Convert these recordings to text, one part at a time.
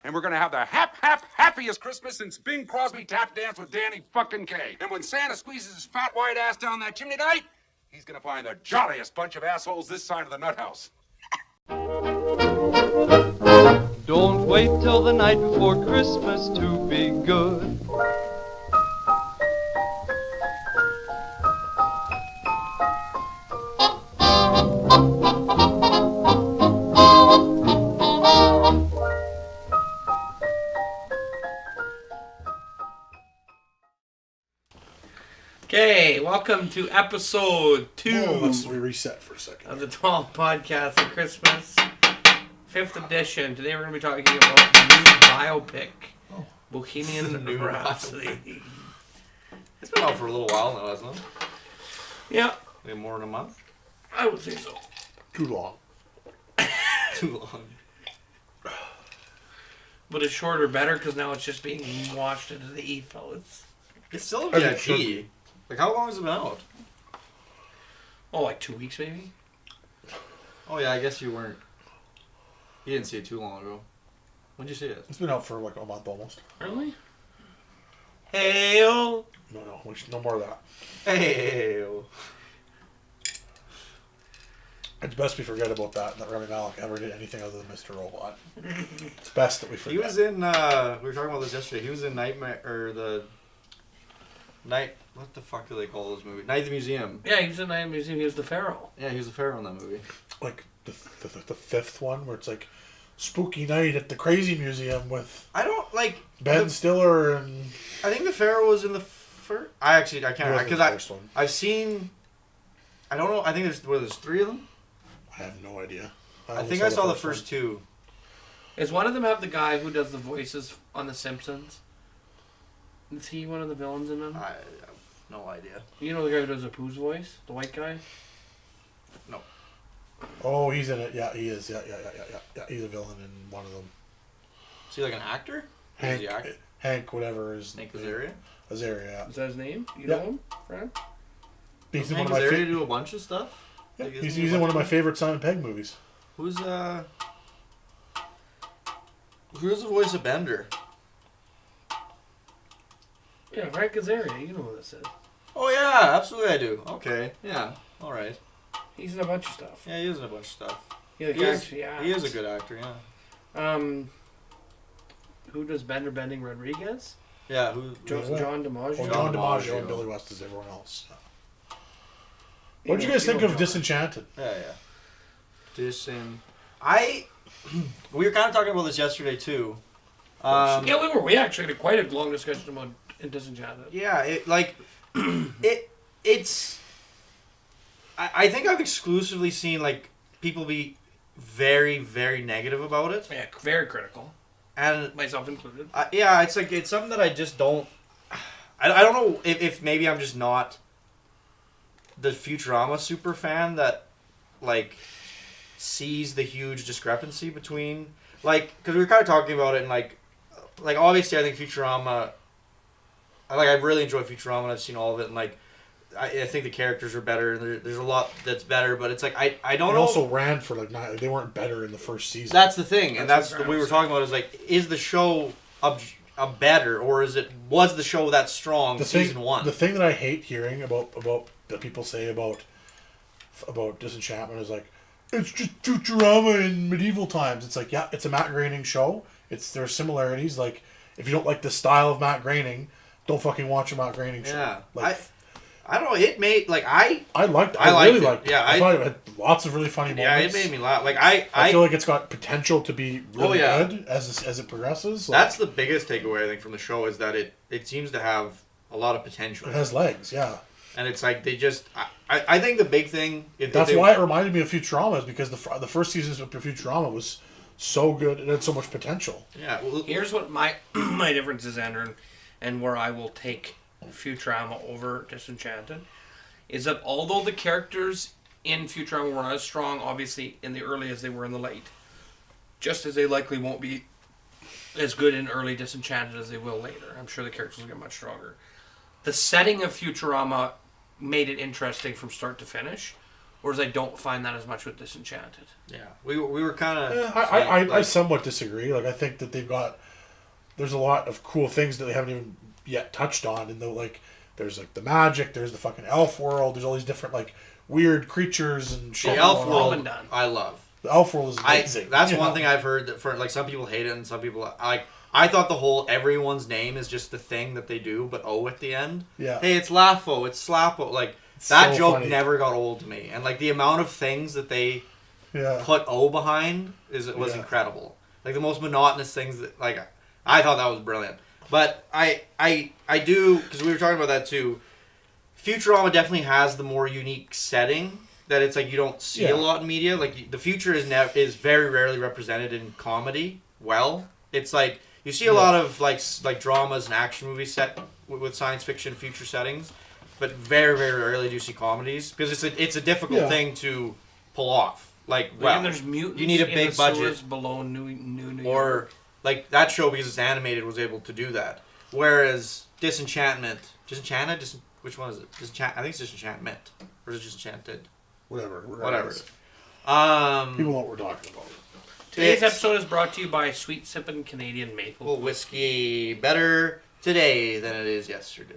And we're gonna have the happiest Christmas since Bing Crosby tap danced with Danny fucking Kaye. And when Santa squeezes his fat white ass down that chimney tonight, he's gonna find the jolliest bunch of assholes this side of the nut house. Don't wait till the night before Christmas to be good. Okay, welcome to episode 2 let's reset for a second. of the 12 Podcast of Christmas, 5th edition. Today we're going to be talking about the new biopic, Bohemian Rhapsody. It's been out for a little while now, hasn't it? Yeah, Maybe more than a month? I would say so. Too long. Too long. But it's shorter better because now it's just being washed into the ether. It's still a VIP. Like, how long has it been out? Oh, like 2 weeks maybe? Oh, yeah, I guess you weren't. You didn't see it too long ago. When did you see it? It's been out for like a month almost. Really? Hail! No, no more of that. Hey. It's best we forget about that and that Rami Malek ever did anything other than Mr. Robot. It's best that we forget. He was in, we were talking about this yesterday. He was in Nightmare, or the Night, what the fuck do they call those movies? Night at the Museum. Yeah, he was in the museum. He was the Pharaoh. Yeah, he was the Pharaoh in that movie. Like the fifth one where it's like spooky night at the Crazy Museum with I don't, like... Ben Stiller and... I think the Pharaoh was in the first... I can't... Because I've seen... I don't know, I think there's 3 of them? I have no idea. I think I saw the first 2. Is one of them have the guy who does the voices on The Simpsons? Is he one of the villains in them? I have no idea. You know the guy who does Apu's voice? The white guy? No. Oh, he's in it. Yeah, he is. Yeah. He's a villain in one of them. Is he like an actor? Hank, whatever his Hank Azaria? Azaria, yeah. Is that his name? You Yeah. know him, Fran? He's in Hank one of my Azaria do a bunch of stuff? Yeah, Like, he's in one of my favorite Simon Pegg movies. Who's the voice of Bender? Yeah, Frank Azaria. You know who this is. Oh yeah, absolutely I do. Okay, yeah, all right. He's in a bunch of stuff. Yeah, he is in a bunch of stuff. He He is a good actor, yeah. Who does Bender Bending Rodriguez? Yeah, who? John DiMaggio. Oh, John DiMaggio and Billy West is everyone else. What did you know- guys think know of John. Disenchanted? Yeah. We were kind of talking about this yesterday too. Yeah, we were. We actually had quite a long discussion about Disenchanted. Yeah, it's. I think I've exclusively seen like people be very, very negative about it. Yeah, very critical. And Myself included. yeah, it's like it's something that I just don't. I don't know if maybe I'm just not the Futurama super fan that like sees the huge discrepancy between because we were kind of talking about it and like obviously I think Futurama. I really enjoy Futurama and I've seen all of it and like I think the characters are better and there's a lot that's better, but it's like I don't know. Also ran for like 9. They weren't better in the first season. That's the thing, and that's what we were talking about. Is like, is the show a better, or was the show that strong season 1? The thing that I hate hearing about that people say about Disenchantment is like, it's just Futurama in medieval times. It's like, yeah, it's a Matt Groening show. There's similarities. Like, if you don't like the style of Matt Groening, don't fucking watch a Matt Groening show. Yeah, like, I don't know. It made I liked it. Yeah, I thought it had lots of really funny moments. Yeah, it made me laugh. Like I feel like it's got potential to be really good as it progresses. Like, that's the biggest takeaway I think from the show is that it seems to have a lot of potential. It has legs, yeah. And it's like they just I think the big thing. That's why it reminded me of Futurama, is because the first season of Futurama was so good and had so much potential. Yeah. Well, here's what my my difference is, Andrew, and where I will take Futurama over Disenchanted, is that although the characters in Futurama were not as strong, obviously, in the early as they were in the late, just as they likely won't be as good in early Disenchanted as they will later. I'm sure the characters will get much stronger. The setting of Futurama made it interesting from start to finish, whereas I don't find that as much with Disenchanted. Yeah, we were kind of. I somewhat disagree. Like I think that there's a lot of cool things that they haven't even yet touched on, and there's like the magic, there's the fucking elf world, there's all these different like weird creatures and shit. The elf All world, been done. I love. The elf world is amazing. That's one thing I've heard that for like some people hate it and some people like. I thought the whole everyone's name is just the thing that they do, but O at the end. Yeah. Hey, it's Laffo, it's Slappo. Like It's that so joke funny. never got old to me, and like the amount of things that they Yeah. put O behind was Yeah. incredible. Like the most monotonous things that like I thought that was brilliant. But I do, because we were talking about that too. Futurama definitely has the more unique setting that it's like you don't see a lot in media. Like the future is very rarely represented in comedy. Well, it's like you see a lot of like dramas and action movies set with science fiction future settings, but very very rarely do you see comedies because it's a difficult thing to pull off. Like And there's mutants you need a in big the budget sewers below New York. or like that show because it's animated was able to do that. Whereas Disenchantment, which one is it? I think it's Disenchantment or is it Disenchanted? Whatever. People know what we're talking about. Today's episode is brought to you by Sweet Sippin' Canadian Maple. Whiskey better today than it was yesterday.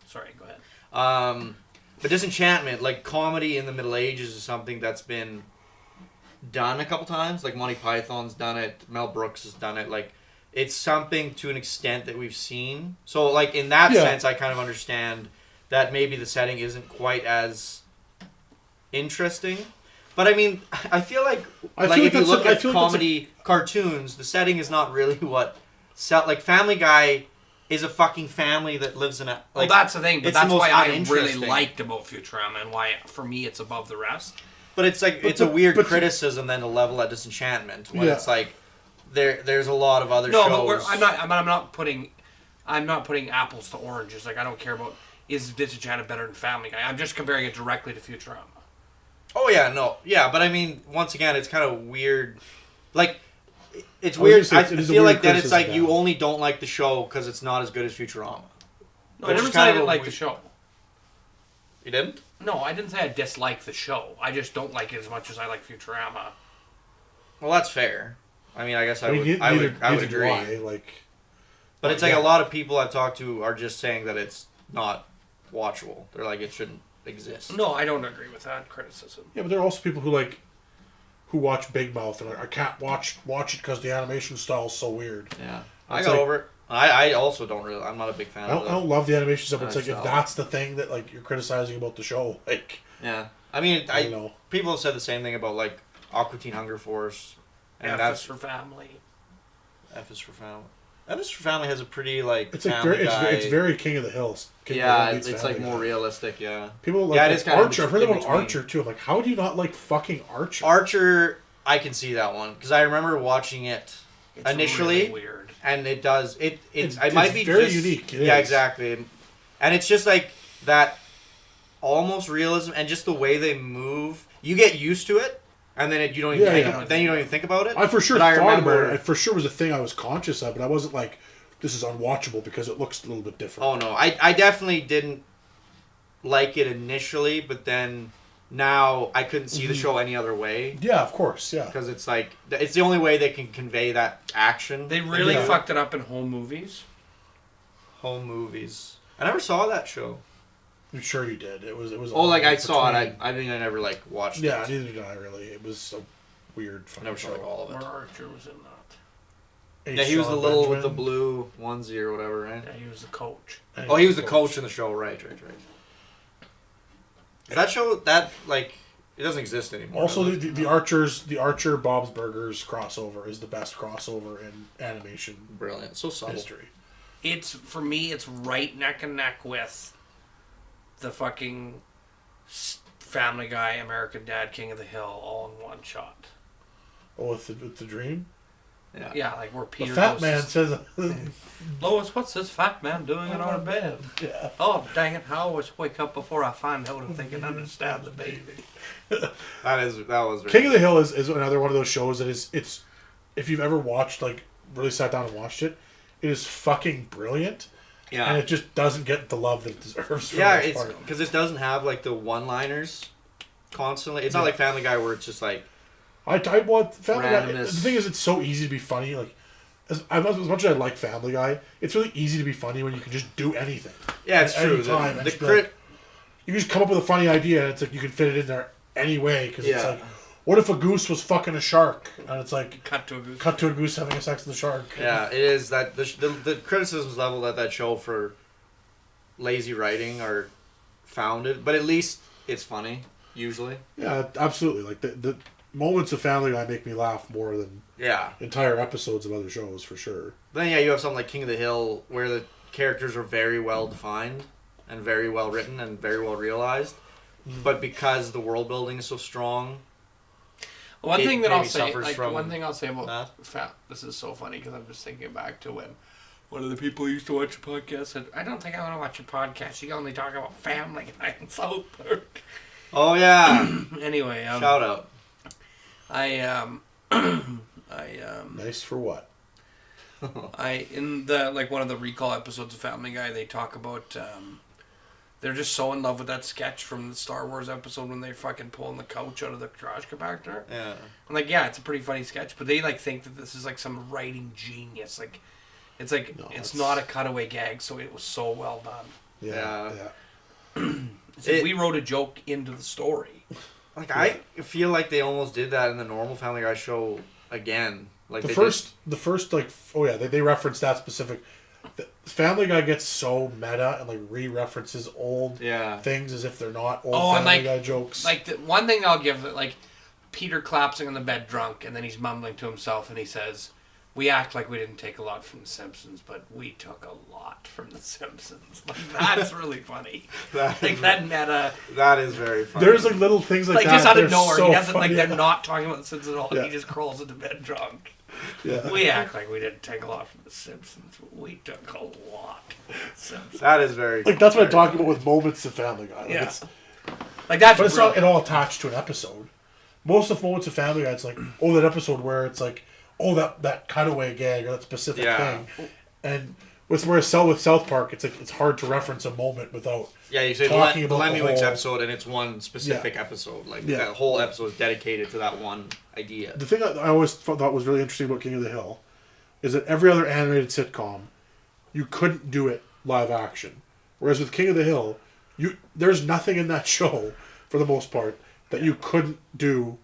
Sorry, go ahead. But Disenchantment, like comedy in the Middle Ages, is something that's been done a couple times. Like Monty Python's done it, Mel Brooks has done it. Like it's something to an extent that we've seen. So like in that sense, I kind of understand that maybe the setting isn't quite as interesting. But I mean, I feel like if you look at comedy cartoons, the setting is not really what like Family Guy is a fucking family that lives in a. Like, well, that's the thing, but it's that's the most why I really uninteresting. liked about Futurama and why, for me, it's above the rest. But it's like it's a weird criticism then to level at Disenchantment when it's like there's a lot of other shows. No, but I'm not putting apples to oranges. Like I don't care about is Disenchanted better than Family Guy. I'm just comparing it directly to Futurama. Oh yeah, but I mean, once again, it's kind of weird. Like, it's weird. I feel like then it's like you only don't like the show because it's not as good as Futurama. No, I never said I didn't like the show. You didn't? No, I didn't say I dislike the show. I just don't like it as much as I like Futurama. Well, that's fair. I mean, I guess I would agree. But it's like a lot of people I've talked to are just saying that it's not watchable. They're like it shouldn't exist. No, I don't agree with that criticism. Yeah, but there are also people who watch Big Mouth and I can't watch it because the animation style is so weird. Yeah, I got over it. I also don't really. I'm not a big fan. I don't love the animation stuff. But it's like style. if that's the thing that like you're criticizing about the show, like yeah. I mean, I don't know. People have said the same thing about like Aqua Teen Hunger Force, and F is for family. F is for family. F is for family has a pretty like. It's like it's very King of the Hills. It's like more realistic. Yeah. People like Archer. I've heard about Archer too. I'm like, how do you not like fucking Archer? Archer, I can see that one because I remember watching it initially. Really weird. And it does it It might be very just, unique. Yeah, exactly. And it's just like that almost realism and just the way they move. You get used to it, and then you don't even think about it. I for sure thought about it. It for sure was a thing I was conscious of, but I wasn't like, this is unwatchable because it looks a little bit different. Oh no, I definitely didn't like it initially, but then now I couldn't see the show any other way. Yeah, of course, yeah. Because it's like it's the only way they can convey that action. They really fucked it up in home movies. Home movies. I never saw that show. I'm sure you did. It was. Oh, like I saw it. I mean, I never like watched it. Yeah, neither did I really. It was a weird fucking never saw like all of it. Where Archer was in that. Yeah, he was the little with the blue onesie or whatever, right? Yeah, he was the coach. Oh, he was the coach in the show, right. That show, it doesn't exist anymore. Also, the Archer Bob's Burgers crossover is the best crossover in animation. Brilliant, so subtle. History. It's for me. It's right neck and neck with the fucking Family Guy, American Dad, King of the Hill, all in one shot. Oh, with the dream. Yeah, like where Peter. The fat man says, "Lois, what's this fat man doing in our bed?" Yeah. Oh, dang it! I always wake up before I find out if they can understand the baby. That was King of the Hill is another one of those shows that it's if you've ever watched really sat down and watched it, it is fucking brilliant. Yeah. And it just doesn't get the love that it deserves. For Yeah, the most it's part. because it doesn't have like the one-liners constantly. It's not like Family Guy where it's just like I want Family Guy. The randomness. thing is, it's so easy to be funny. Like, as much as I like Family Guy, it's really easy to be funny when you can just do anything. yeah, it's At any true. time, The and just be crit. like- you can just come up with a funny idea, and it's like you can fit it in there any way. Because it's Yeah. like, what if a goose was fucking a shark? And it's like, Cut to a goose. cut to a goose having sex with a shark. Yeah, it is that the criticisms level that show for lazy writing are founded, but at least it's funny usually. Yeah, absolutely. Like the moments of Family Guy make me laugh more than Yeah. entire episodes of other shows for sure. Then yeah, you have something like King of the Hill where the characters are very well defined and very well written and very well realized, but because the world building is so strong. One It thing that I'll maybe say, suffers like from one thing I'll say about that. this is so funny because I'm just thinking back to when one of the people who used to watch a podcast said, "I don't think I want to watch a podcast. You only talk about Family Guy and South Park." Oh yeah. Anyway, Shout out. Nice for what? In the like one of the recall episodes of Family Guy, they talk about they're just so in love with that sketch from the Star Wars episode when they're fucking pulling the couch out of the trash compactor. Yeah. I'm like, yeah, it's a pretty funny sketch, but they like think that this is like some writing genius. Like, it's like it's not a cutaway gag, so it was so well done. Yeah. It's like we wrote a joke into the story. Like I feel like they almost did that in the normal Family Guy show again. Like The they first like, oh yeah, they reference that specific. The Family Guy gets so meta and like re-references old things as if they're not old Family Guy jokes. Like the one thing I'll give it, like Peter collapsing on the bed drunk, and then he's mumbling to himself, and he says, "We act like we didn't take a lot from The Simpsons, but we took a lot from The Simpsons." Like that's really funny. That meta. That is very funny. There's like little things like that. Just out of They're nowhere, so he doesn't funny. they're not talking about The Simpsons at all. Yeah. He just crawls into bed drunk. Yeah. We act like we didn't take a lot from The Simpsons, but we took a lot from The Simpsons. That is very Like that's what I'm talking about with moments of Family Guy. Like, Yeah. it's, Like that's but it's brilliant. not at all attached to an episode. Most of moments of Family Guy, it's like, oh, that episode where it's like, oh, that cutaway gag or that specific thing, and with South Park, it's like it's hard to reference a moment without you say talking the about Lemmy the Winks whole- episode, and it's one specific episode. Like Yeah. that whole episode is dedicated to that one idea. The thing that I always thought was really interesting about King of the Hill is that every other animated sitcom, you couldn't do it live action, whereas with King of the Hill, there's nothing in that show for the most part that you couldn't do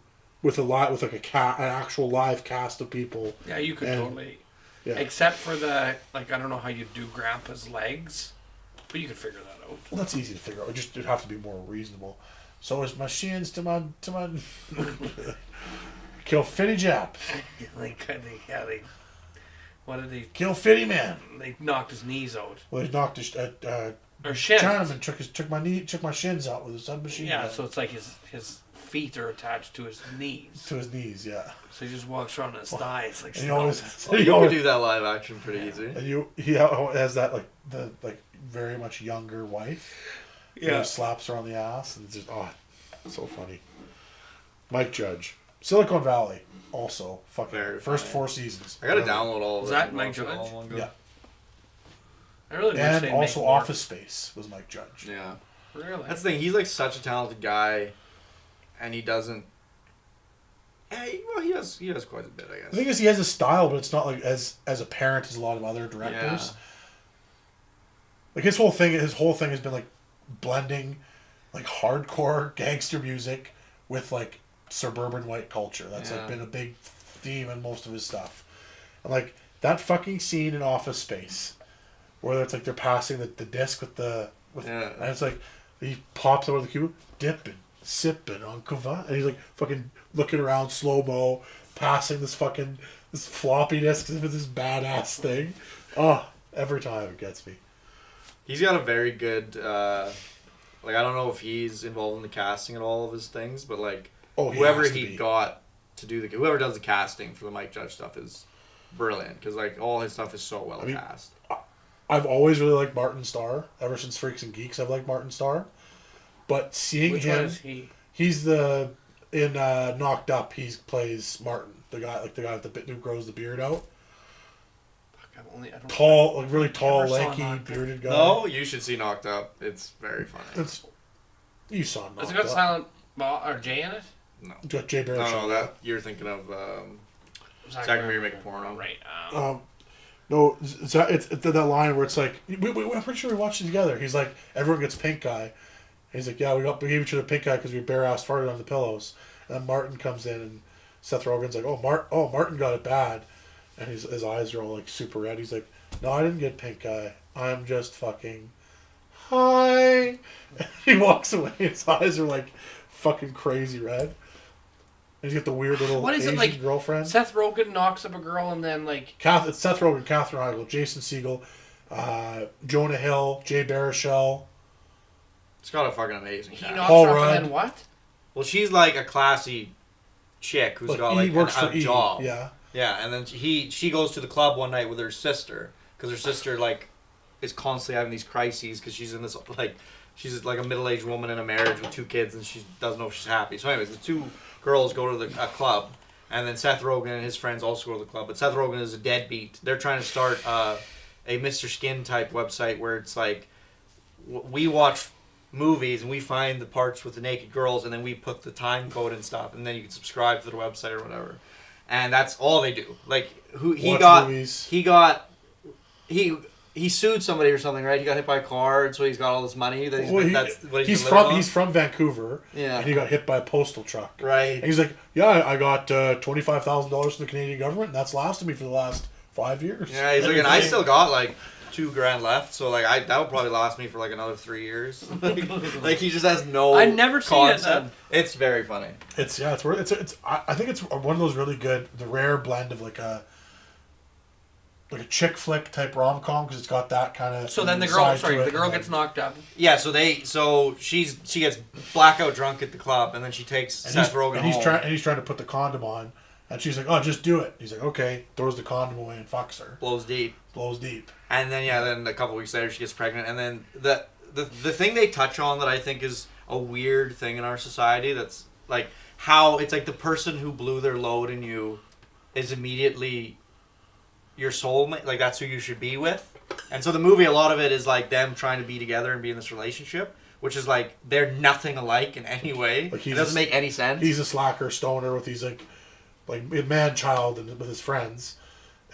with an actual live cast of people. Yeah, you could totally. Yeah. Except for the like, I don't know how you do Grandpa's legs, but you could figure that out. Well, that's easy to figure out. It'd have to be more reasonable. So is my shins to my kill Fitty Jap. What did they? Kill Fitty Man. They knocked his knees out. Well, he knocked his Or shins. Chinaman took my shins out with a submachine Yeah, gun. so it's like his feet are attached to his knees. To his knees, yeah. So he just walks around on his thighs like. And he always, Stone. he You always could do that live action pretty easy. and he has that like the very much younger wife. Yeah. Who slaps her on the ass and it's just so funny. Mike Judge, Silicon Valley, also fucking Very first funny. 4 seasons. I gotta Really. download all of Was it. that and Mike watch it all Judge? in one go. Yeah, I really wish and they'd also make more. Office Space was Mike Judge. Yeah. Really? That's the thing. He's like such a talented guy, and he doesn't. Well, he has quite a bit, I guess. The thing is, he has a style, but it's not like as apparent as a lot of other directors. Yeah. Like his whole thing has been like blending, like hardcore gangster music with like suburban white culture. That's like been a big theme in most of his stuff. And like that fucking scene in Office Space, where it's like they're passing the disc and it's like he pops over the cube, dipping, sipping on kava, and he's like fucking looking around slow mo, passing this floppy disk with this badass thing. Oh, every time it gets me. He's got a very good. Like I don't know if he's involved in the casting and all of his things, but like whoever has to he be. got to do whoever does the casting for the Mike Judge stuff is brilliant because like all his stuff is so well cast. I've always really liked Martin Starr. Ever since Freaks and Geeks, I've liked Martin Starr. But seeing Which him, one is he? he's in Knocked Up. He plays Martin, the guy with the bit who grows the beard out. I don't Tall, like really tall, Never saw lanky, Knocked Up. bearded guy. No, you should see Knocked Up. It's very funny. You saw Knocked Has it got Up. Silent Bob or Jay in it? No. Got Jay Baruchel. No, that you're thinking of Zach and Miri Make a Porno. Right. No, it's that line where it's like I'm pretty sure we watched it together. He's like, everyone gets pink eye. And he's like, yeah, we gave each other pink eye because we bare ass farted on the pillows. And then Martin comes in and Seth Rogen's like, Martin got it bad, and his eyes are all like super red. He's like, no, I didn't get pink eye. I'm just fucking high. And he walks away. His eyes are like fucking crazy red. And he's got the weird little What is Asian it like? girlfriend. Seth Rogen knocks up a girl and then like. It's Seth Rogen, Katherine Heigl, Jason Segel, Jonah Hill, Jay Baruchel. It's got a fucking amazing He cast. knocks Paul her up Rudd. and then what? Well, she's like a classy chick who's got like a job. Yeah. Yeah, and then she goes to the club one night with her sister because her sister like is constantly having these crises because she's in this like she's like a middle-aged woman in a marriage with 2 kids and she doesn't know if she's happy. So anyways, the 2 girls go to a club, and then Seth Rogen and his friends also go to the club. But Seth Rogen is a deadbeat. They're trying to start a Mr. Skin type website where it's like we watch movies and we find the parts with the naked girls and then we put the time code and stuff, and then you can subscribe to the website or whatever. And that's all they do. Like he sued somebody or something, right? He got hit by a car, and so he's got all this money. That's what he's from Vancouver. Yeah. And he got hit by a postal truck. Right. And he's like, yeah, I got $25,000 from the Canadian government, and that's lasted me for the last 5 years. Yeah, he's like, and I still got like $2,000 left, so like that would probably last me for like another 3 years. like he just has no. I've never seen it. It's very funny. I think it's one of those really good, the rare blend of like a chick flick type rom com because it's got that kind of. So then the girl gets knocked up. Yeah, so she gets blackout drunk at the club, and then she takes Seth Rogen home. He's trying to put the condom on, and she's like, "Oh, just do it." He's like, "Okay." Throws the condom away and fucks her. Blows deep. And then a couple weeks later she gets pregnant, and then the thing they touch on that I think is a weird thing in our society that's like how it's like the person who blew their load in you is immediately your soulmate, like that's who you should be with. And so the movie, a lot of it is like them trying to be together and be in this relationship, which is like they're nothing alike in any way. Like it doesn't make any sense. He's a slacker stoner with these like man child and with his friends,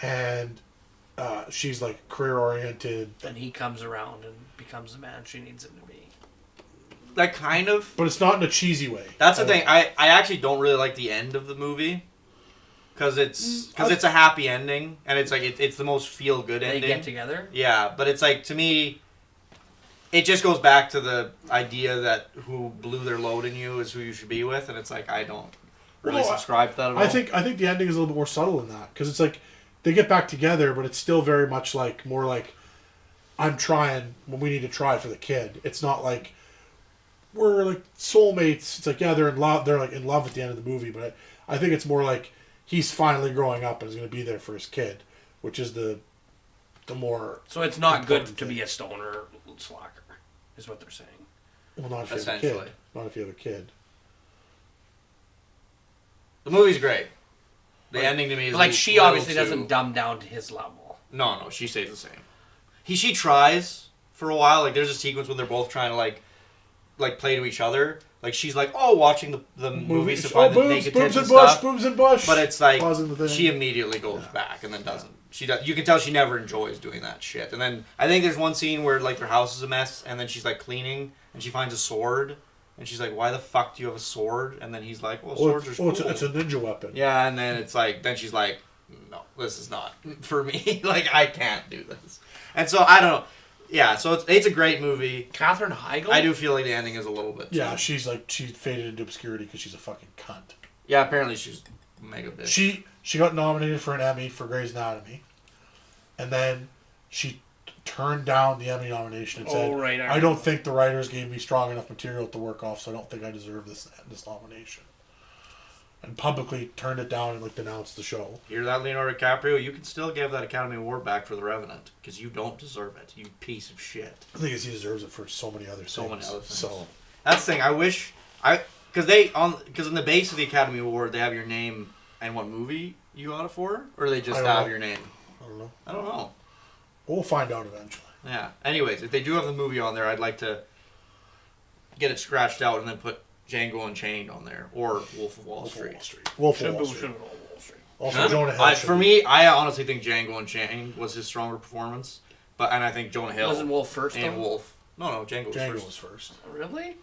and she's like career oriented. Then he comes around and becomes the man she needs him to be. Like kind of, but it's not in a cheesy way. That's the thing. I actually don't really like the end of the movie. Because it's a happy ending, and it's like it's the most feel good ending. They get together. Yeah, but it's like to me, it just goes back to the idea that who blew their load in you is who you should be with, and it's like I don't really subscribe to that at all. I think the ending is a little bit more subtle than that because it's like they get back together, but it's still very much like more like I'm trying when we need to try for the kid. It's not like we're like soulmates. It's like yeah, they're in love. They're like in love at the end of the movie, but I think it's more like. He's finally growing up and is going to be there for his kid, which is the more. So it's not good to be a stoner slacker, is what they're saying. Well, not if you have a kid. Not if you have a kid. The movie's great. The ending to me is like she obviously doesn't dumb down to his level. No, she stays the same. She tries for a while. Like there's a sequence when they're both trying to like play to each other. Like she's like, watching the movies to find the naked tits and stuff. Boobs and bush. But it's like she immediately goes back and then doesn't. She does. You can tell she never enjoys doing that shit. And then I think there's one scene where like their house is a mess, and then she's like cleaning, and she finds a sword, and she's like, "Why the fuck do you have a sword?" And then he's like, "Well, swords are cool." It's a ninja weapon. Yeah, and then it's like, then she's like, "No, this is not for me. Like I can't do this." And so I don't know. Yeah, so it's a great movie. Katherine Heigl? I do feel like the ending is a little bit. Yeah, she faded into obscurity because she's a fucking cunt. Yeah, apparently she's mega bitch. She got nominated for an Emmy for Grey's Anatomy, and then she turned down the Emmy nomination and said, I don't think the writers gave me strong enough material to work off, so I don't think I deserve this nomination. And publicly turned it down and like denounced the show. Hear that, Leonardo DiCaprio? You can still give that Academy Award back for The Revenant because you don't deserve it, you piece of shit. I think he deserves it for so many other things. So that's the thing. I wish because in the base of the Academy Award they have your name and what movie you got it for, or they just have your name. I don't know. We'll find out eventually. Yeah. Anyways, if they do have the movie on there, I'd like to get it scratched out and then put Django Unchained on there or Wolf of Wall Street. Wolf of Should Wall have Street. been Wall Street. Also, Jonah Hill. For me, I honestly think Django Unchained was his stronger performance, and I think Jonah Hill Wasn't Wolf first? and though? Wolf. No, Django was Django first. was first. Really?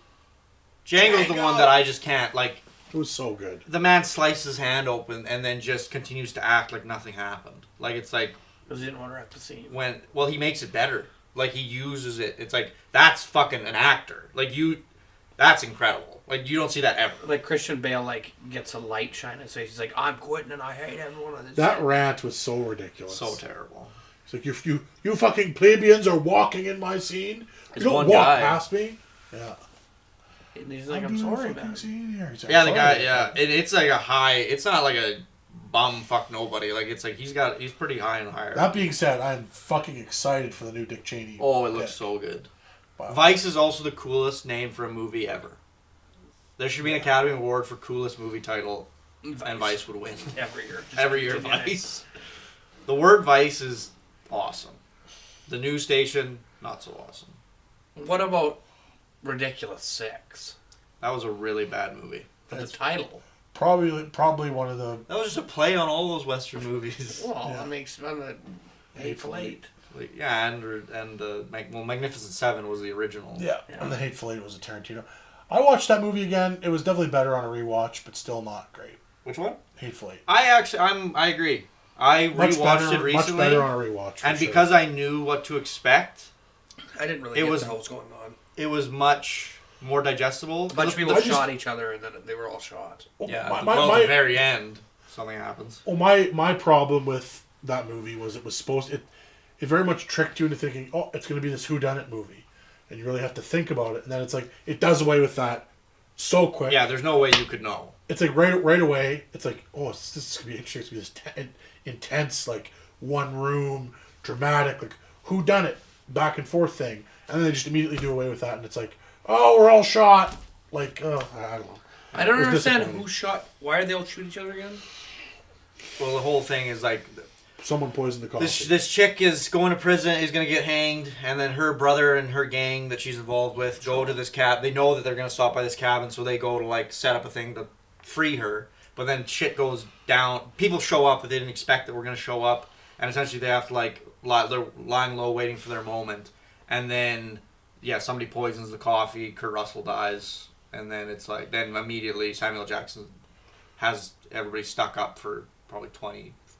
Django's the one that I just can't like. It was so good. The man slices his hand open and then just continues to act like nothing happened. Like it's like Because he didn't want to have to see him. he makes it better. Like he uses it. It's like that's fucking an actor. Like that's incredible. Like you don't see that ever. Like Christian Bale, like gets a light shine in his face. He's like, "I'm quitting and I hate everyone." On this That set." rant was so ridiculous. So terrible. It's like you fucking plebeians are walking in my scene. It's You don't one walk guy. past me. Yeah. And he's like, I'm "I'm doing a sorry, fucking man." scene here. He's like, Yeah, the "Sorry." guy. Yeah, it's like a high. It's not like a bum fuck nobody. Like it's like he's pretty high in the hierarchy. That being said, I'm fucking excited for the new Dick Cheney. Oh, it looks pick. so good. Wow. Vice is also the coolest name for a movie ever. There should be an Academy Award for coolest movie title, and Vice would win. Every year. Just Every year, continue Vice. The word Vice is awesome. The news station, not so awesome. it. What about Ridiculous 6? That was a really bad movie. But the title. Probably one of the That was just a play on all those Western movies. Well, Yeah. that makes fun of Hateful Eight. Like, yeah, and Magnificent Seven was the original. yeah. And the Hateful Eight was a Tarantino. I watched that movie again. It was definitely better on a rewatch, but still not great. Which one? Hateful Eight. I agree. I Much rewatched better, it recently, much better on a rewatch. for and sure. because I knew what to expect, I didn't really It get was- what was going on. it was much more digestible. A bunch of people I just- shot each other and then they were all shot. Yeah, my, well, at the very end, something happens. Well, my problem with that movie was it was it very much tricked you into thinking, oh, it's going to be this whodunit movie, and you really have to think about it, and then it's like it does away with that so quick. Yeah, there's no way you could know. It's like right away. It's like, oh, this is going to be interesting. It's going to be this intense, like one room, dramatic, like whodunit, back and forth thing, and then they just immediately do away with that, and it's like, oh, we're all shot. Like, I don't know. I don't It was understand disappointing. who shot. Why are they all shoot each other again? Well, the whole thing is like Someone poisoned the coffee. this chick is going to prison, is going to get hanged, and then her brother and her gang that she's involved with go to this cab. They know that they're going to stop by this cabin, so they go to like set up a thing to free her. But then shit goes down. People show up that they didn't expect that were going to show up, and essentially they have to like they're lying low, waiting for their moment, and then somebody poisons the coffee. Kurt Russell dies, and then it's like then immediately Samuel Jackson has everybody stuck up for probably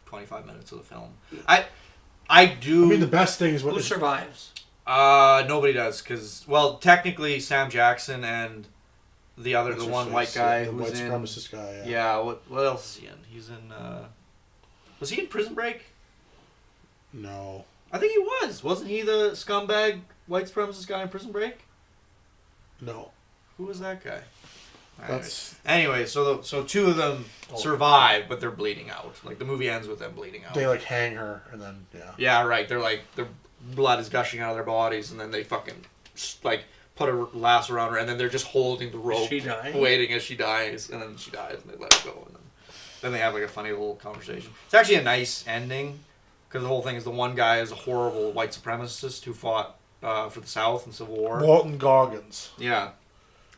25 minutes of the film. I mean, the best thing is what Who is survives? nobody does, because technically Sam Jackson and the what's his one face, white guy the who's white in supremacist guy. yeah, what else is he in? He's in was he in Prison Break? No. I think he wasn't he the scumbag white supremacist guy in Prison Break? No. Who was that guy? That's Anyway, so two of them survive, but they're bleeding out. Like the movie ends with them bleeding out. they like hang her and then Yeah, right. They're like their blood is gushing out of their bodies, and then they fucking like put a lasso around her, and then they're just holding the rope, she dying? waiting as she dies, and then she dies, and they let her go, and then they have like a funny little conversation. It's actually a nice ending, because the whole thing is the one guy is a horrible white supremacist who fought for the South in Civil War. Walton Goggins. Yeah.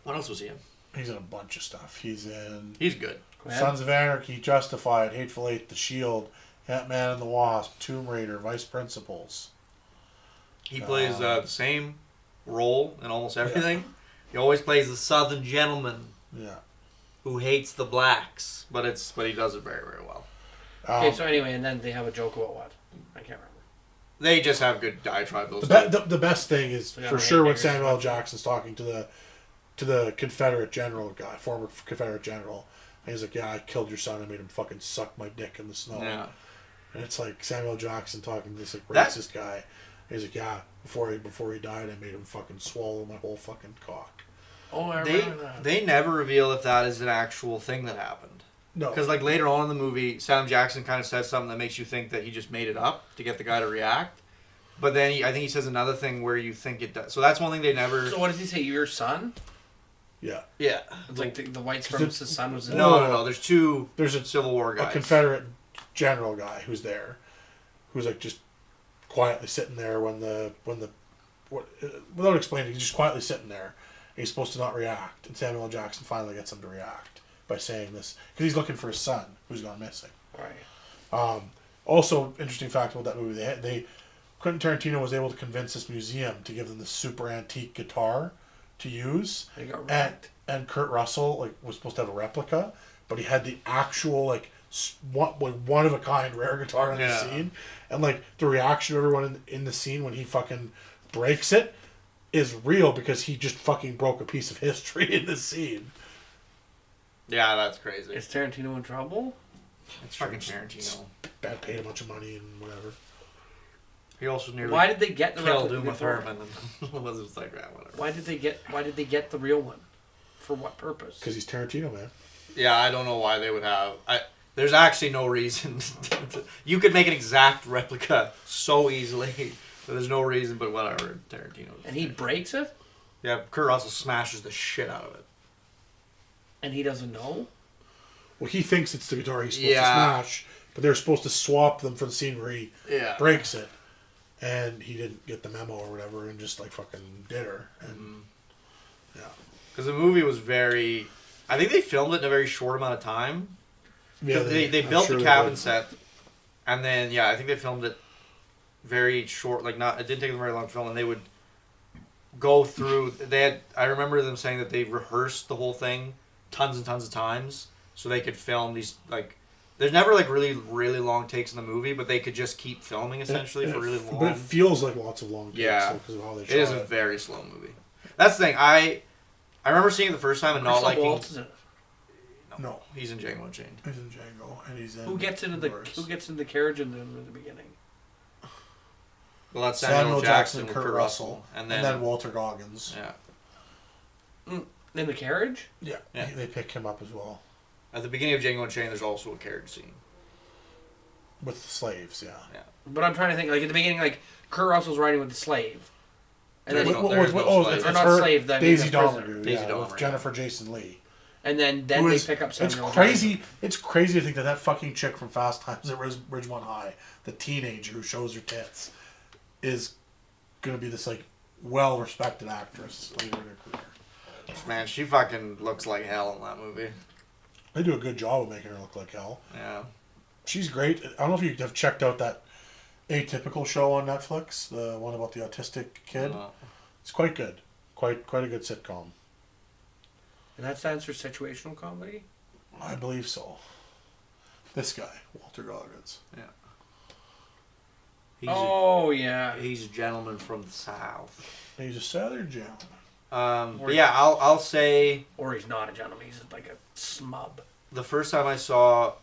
What else was he in? He's in a bunch of stuff. He's in He's good. Sons of Anarchy, Justified, Hateful Eight, The Shield, Ant-Man and the Wasp, Tomb Raider, Vice Principals. He plays the same role in almost everything. He always plays the Southern gentleman Yeah. who hates the blacks, but he does it very, very well. Okay, so anyway, and then they have a joke about what? I can't remember. They just have good diatribe. Those the best thing is Yeah, for right, sure when niggers. Samuel L. Jackson's talking to the Confederate general guy, former Confederate general, and he's like, "Yeah, I killed your son. I made him fucking suck my dick in the snow." Yeah. And it's like Samuel L. Jackson talking to this like That- racist guy. He's like, "Yeah, before he died, I made him fucking swallow my whole fucking cock." Oh, I They remember that. they never reveal if that is an actual thing that happened. No, Because like later on in the movie, Sam Jackson kind of says something that makes you think that he just made it up to get the guy to react. But then I think he says another thing where you think it does. So that's one thing they never. So what does he say? Your son? yeah, Yeah. It's like the white supremacist son was in No. There's two there's a Civil War guys. Confederate general guy who's there, who's like just quietly sitting there without explaining, he's just quietly sitting there. He's supposed to not react, and Samuel L. Jackson finally gets him to react by saying this because he's looking for his son who's gone missing. Right. Also, interesting fact about that movie: they Quentin Tarantino was able to convince this museum to give them this super antique guitar to use, They got wrecked. and Kurt Russell was supposed to have a replica, but he had the actual one of a kind rare guitar in the scene, and the reaction of everyone in the scene when he fucking breaks it is real because he just fucking broke a piece of history in the scene. Yeah, that's crazy. Is Tarantino in trouble? It's fucking Tarantino. Bad, paid a bunch of money and whatever. He also nearly Why did they get the killed replica Uma guitar? Thurman. And was just like, whatever. Why did they get the real one? For what purpose? Because he's Tarantino, man. Yeah, I don't know why they would have. There's actually no reason. You could make an exact replica so easily. There's no reason, but whatever. Tarantino. And he breaks it? Yeah, Kurt Russell smashes the shit out of it. And he doesn't know? Well, he thinks it's the guitar he's supposed to smash, but they're supposed to swap them for the scene where he breaks it. And he didn't get the memo or whatever and just fucking did her. And yeah. Because the movie was very... I think they filmed it in a very short amount of time. Yeah, They built the cabin set. And then, I think they filmed it very short. It didn't take them very long to film. And they would go through... I remember them saying that they rehearsed the whole thing tons and tons of times. So they could film these... There's never really, really long takes in the movie, but they could just keep filming essentially for really long. But it feels like lots of long takes because of how they shot it. It is a very slow movie. That's the thing. I remember seeing it the first time and not liking. Waltz is in it. No, he's in Django Unchained. he's in Django, and he's in. Who gets into the carriage in the beginning? Well, that's Samuel Jackson, with Kurt Russell, and then Walter Goggins. Yeah. In the carriage? Yeah, Yeah. They pick him up as well At the beginning of Django Unchained, there's also a carriage scene. with the slaves. Yeah. But I'm trying to think, at the beginning, Kurt Russell's riding with the slave. And then, There's no slave. or not slave, then Daisy the prisoner. Domergue. Daisy With Domergue, Jennifer Jason Leigh. And then they pick up Samuel It's crazy. It's crazy to think that fucking chick from Fast Times at Ridgemont High, the teenager who shows her tits, is gonna be this well-respected actress later in her career. Man, she fucking looks like hell in that movie. They do a good job of making her look like hell. Yeah. She's great. I don't know if you have checked out that Atypical show on Netflix, the one about the autistic kid. No. It's quite good. Quite a good sitcom. And that stands for situational comedy? I believe so. This guy, Walter Goggins. Yeah. He's a gentleman from the South. He's a Southern gentleman. But yeah, I'll say Or he's not a gentleman, he's like a smub. the first time I saw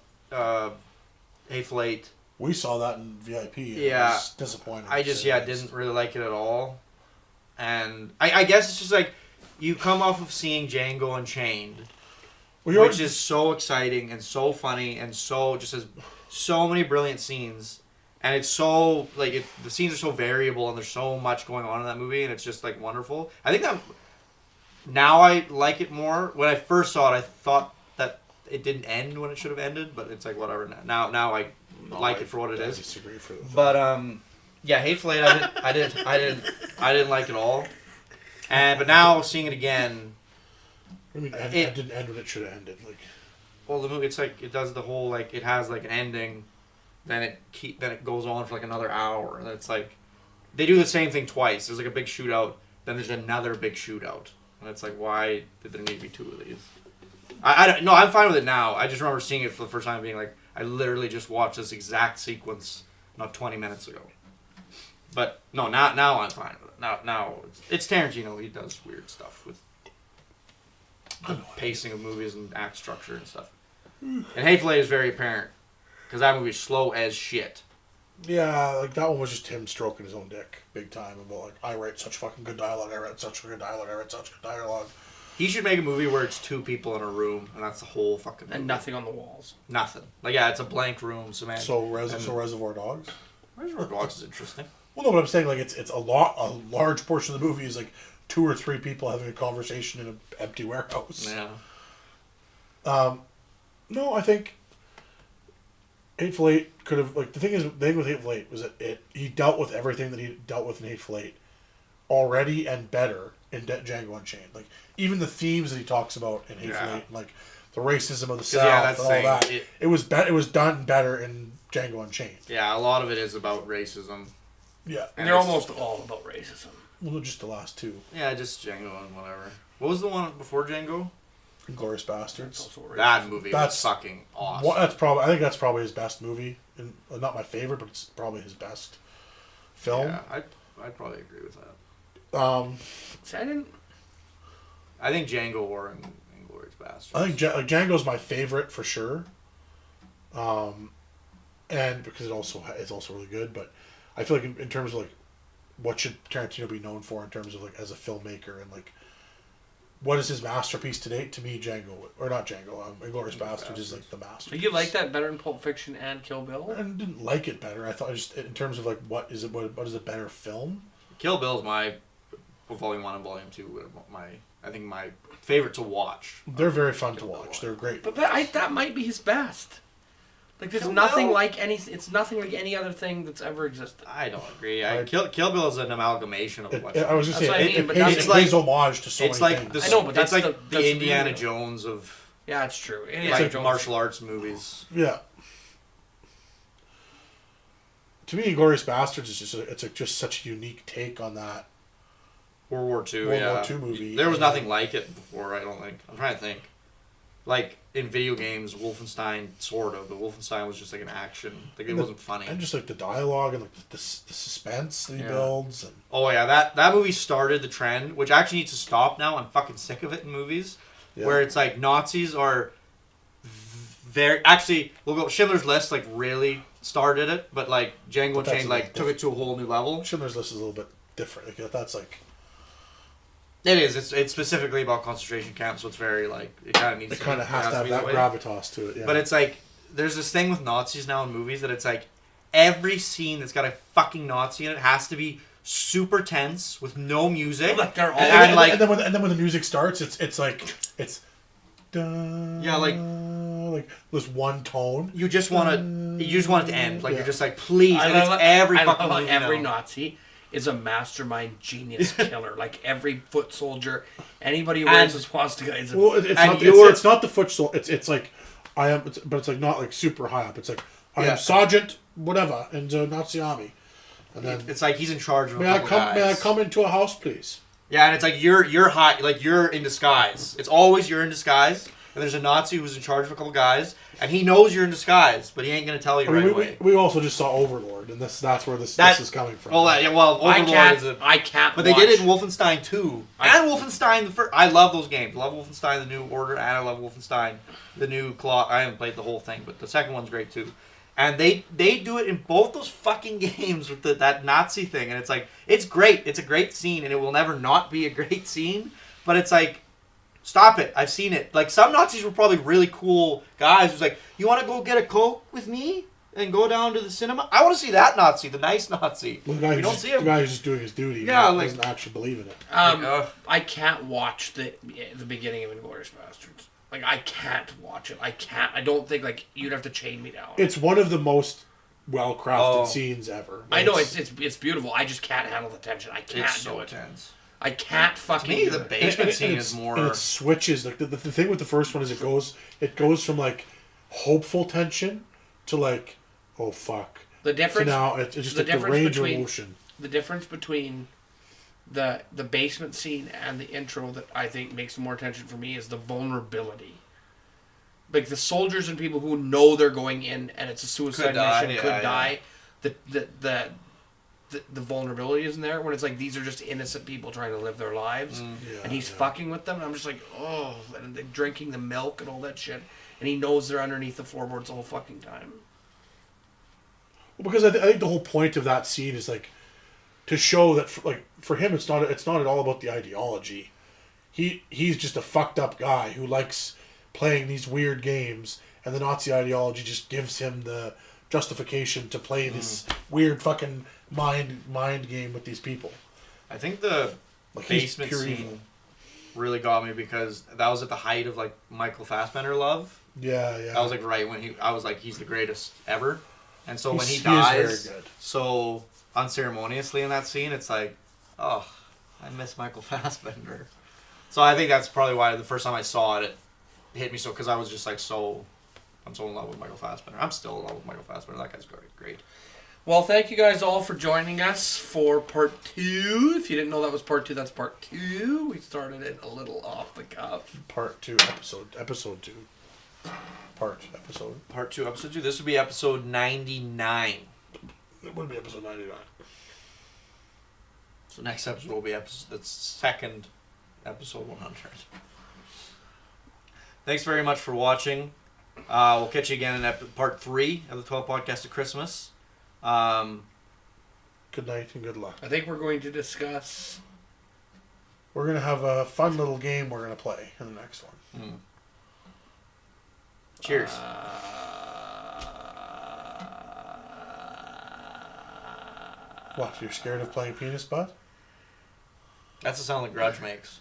Hateful Eight, We saw that in VIP. And It Yeah. was disappointing. I just to say the didn't least. really like it at all. And I guess it's just you come off of seeing Django Unchained, Well, which is so exciting and so funny and so just has so many brilliant scenes, and it's so the scenes are so variable and there's so much going on in that movie, and it's just wonderful. I think that now I like it more. When I first saw it, I thought that it didn't end when it should have ended, but it's whatever. Now I like it for what it I is. disagree for the But Hateful Eight, I didn't like it all. But now seeing it again, it didn't end when it should have ended. well, the movie it does the whole it has an ending, then it goes on for another hour, and it's they do the same thing twice. There's a big shootout, then there's another big shootout, and it's why did there need to be two of these? I don't know. I'm fine with it now. I just remember seeing it for the first time, being I literally just watched this exact sequence not 20 minutes ago. But no, now I'm fine with it. Now it's Tarantino. He does weird stuff with the pacing of movies and act structure and stuff. And Hateful Eight is very apparent because that movie is slow as shit. Yeah, that one was just him stroking his own dick big time about I write such fucking good dialogue. I write such good dialogue. I write such good dialogue. He should make a movie where it's two people in a room and that's the whole fucking movie. And nothing on the walls. Nothing. It's a blank room. So Reservoir Dogs. Reservoir Dogs is interesting. Well, no, but I'm saying it's a large portion of the movie is two or three people having a conversation in an empty warehouse. Yeah. No, I think Hateful Eight could have the thing with Hateful Eight was that he dealt with everything that he dealt with in Hateful Eight already and better in Django Unchained. Like even the themes that he talks about in Hateful Eight, like the racism of the South and all that, it was done better in Django Unchained. Yeah, a lot of it is about racism. Yeah, and they're almost all about racism. Well, just the last two. Yeah, just Django and whatever. What was the one before Django? Inglourious Bastards. That movie was fucking awesome. I think that's probably his best movie. And not my favorite, but it's probably his best film. Yeah, I'd probably agree with that. I think Django or Inglourious Bastards. I think Django's my favorite for sure. And because it's also really good, but I feel like in terms of what should Tarantino be known for in terms of as a filmmaker and what is his masterpiece to date? To me, Inglourious Bastards is the masterpiece. Do you like that better than Pulp Fiction and Kill Bill? I didn't like it better. I thought just in terms of what is a better film? Kill Bill is my Volume 1 and Volume 2. I think my favorite to watch. They're very fun to watch. They're great. But that might be his best. There's nothing like it's nothing like any other thing that's ever existed. I don't agree. Kill Bill is an amalgamation of what. I was just saying it pays homage to so many things. I know, but that's the Indiana Jones of. Yeah, it's true. Jones. Martial arts movies. Yeah. To me, Inglourious Bastards is just such a unique take on that World War II movie. There was nothing like it before. I don't think. I'm trying to think. In video games, Wolfenstein, sort of. But Wolfenstein was just an action. It wasn't funny. And just the dialogue and the suspense that he builds. And... Oh, yeah. That movie started the trend, which actually needs to stop now. I'm fucking sick of it in movies. Yeah. Where it's Nazis are very... Actually, we'll go... Schindler's List, really started it. But, Django Unchained, took it to a whole new level. Schindler's List is a little bit different. That's It is. It's specifically about concentration camps, so it's very it kind of needs. It kind of has to have that gravitas to it. Yeah. But it's there's this thing with Nazis now in movies that it's every scene that's got a fucking Nazi in it has to be super tense with no music. They're all and then when the music starts, it's this one tone. You just want it to end. You're just please. And it's every fucking movie every now. Nazi is a mastermind genius killer. Every foot soldier, anybody who wears a swastika is a... Well, it's not the foot soldier. It's I am, but it's not super high up. It's I am Sergeant whatever in the Nazi army, and then it's he's in charge of. May I come into a house, please? Yeah, and it's you're high, you're in disguise. It's always you're in disguise. And there's a Nazi who's in charge of a couple guys, and he knows you're in disguise, but he ain't gonna tell you away. We also just saw Overlord, and that's where this is coming from. Overlord I can't. But they did it in Wolfenstein 2 and Wolfenstein the first. I love those games. I love Wolfenstein: The New Order, and I love Wolfenstein: The New Claw. I haven't played the whole thing, but the second one's great too. And they do it in both those fucking games with that Nazi thing, and it's it's great. It's a great scene, and it will never not be a great scene. But it's stop it. I've seen it. Some Nazis were probably really cool guys who's you want to go get a Coke with me and go down to the cinema? I want to see that Nazi, the nice Nazi. Well, the guy who's just doing his duty. Yeah, doesn't actually believe in it. I can't watch the beginning of Inglourious Bastards. I can't watch it. I can't. I don't think you'd have to chain me down. It's one of the most well-crafted scenes ever. I know it's beautiful. I just can't handle the tension. I can't do it. Tense. I can't fucking. To me, the basement scene is more. And it switches. The thing with the first one is it goes from hopeful tension to oh fuck. The difference. So now it's just the range of emotion. The difference between the basement scene and the intro that I think makes more tension for me is the vulnerability. The soldiers and people who know they're going in and it's a suicide mission could die. The vulnerability isn't there when it's these are just innocent people trying to live their lives and he's fucking with them and I'm just and they're drinking the milk and all that shit and he knows they're underneath the floorboards the whole fucking time. Well, because I think the whole point of that scene is to show that for him it's not at all about the ideology. He's just a fucked up guy who likes playing these weird games and the Nazi ideology just gives him the justification to play this weird fucking mind game with these people. I think the basement scene really got me because that was at the height of like Michael Fassbender love. Yeah, yeah. That was like right when I was like, he's the greatest ever. And so when he He dies is very good. so unceremoniously in that scene, it's like, oh, I miss Michael Fassbender. So I think that's probably why the first time I saw it, it hit me so, because I was just like I'm so in love with Michael Fassbender. I'm still in love with Michael Fassbender. That guy's great. Well, thank you guys all for joining us for part 2. If you didn't know that was part 2, that's part 2. We started it a little off the cuff. Part 2 episode 2. Part 2, episode 2. This would be episode 99. It would be episode 99. So next episode will be the second episode 100. Thanks very much for watching. We'll catch you again in part 3 of the 12 Podcast of Christmas. Good night and good luck. I think we're going to discuss... We're going to have a fun little game we're going to play in the next one. Cheers. What, you're scared of playing penis butt? That's the sound that Grudge makes.